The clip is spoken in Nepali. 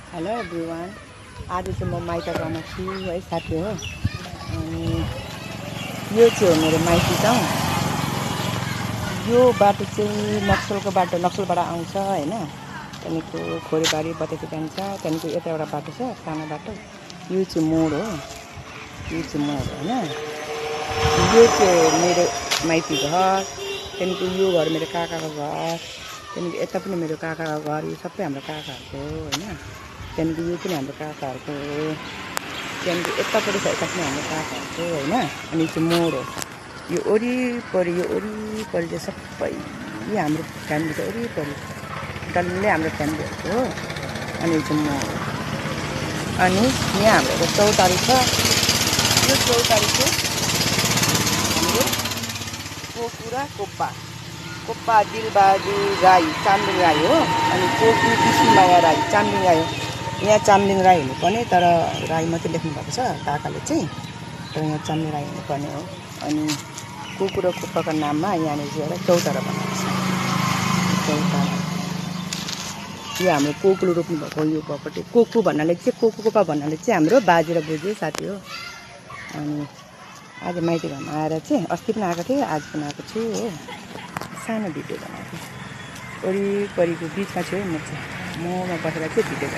Hello everyone. आज चाहिँ म माइत गाउँमा छु है साथी हो। अनि यो चाहिँ हो मेरो माइती गाउँ। यो बाटो चाहिँ नक्सलबाट आउँछ हैन। त्यहाँदेखिको खोरेबारी बतेसी जान्छ। त्यहाँदेखिको यता एउटा बाटो छ सानो बाटो। यो चाहिँ मोड हो। यो चाहिँ मोड हैन। यो चाहिँ मेरो माइती घर। त्यहाँदेखिको यो घर मेरो काकाको घर। त्यहाँदेखि यता पनि मेरो काकाको घर। यो सबै हाम्रो काकाहरूको हो हैन। त्यहाँदेखि यो पनि हाम्रो काकाहरूको हो। त्यहाँदेखि यतापट्टि छ यता पनि हाम्रो काकाहरूको हैन। अनि चाहिँ मोड हो। यो वरिपरि चाहिँ सबै हाम्रो फ्यामिली छ। वरिपरि डल्लै हाम्रो फ्यामिलीहरूको हो। अनि चाहिँ मोड हो। अनि यहाँ हाम्रो चौतारी छ। यो चौतारी चाहिँ हाम्रो कोकु र कोप्पा दिलबहादुर राई चामलिङ राई हो। अनि कोकु विष्णुमाया राई चामलिङ राई हो। यहाँ चामलिङ राई हुनुपर्ने तर राई मात्रै लेख्नु भएको छ काकाले चाहिँ। तर यहाँ चामलिङ राई हुनुपर्ने हो। अनि कोकु र कोप्पाको नाममा यहाँनिर चाहिँ एउटा चौतारा बनाएको छ। चौतारा यो हाम्रो कोकुले रोप्नु भएको यो भएपट्टि कोकु भन्नाले चाहिँ कोकु कोप्पा भन्नाले चाहिँ हाम्रो बाजे र बोजू साथी हो। अनि आज माइती घरमा आएर चाहिँ अस्ति पनि आएको थिएँ, आज पनि आएको छु हो। सानो भिडियो बनाएको थिएँ। वरिपरिको बिचमा छु है म चाहिँ। ममा बसेर चाहिँ भिडियो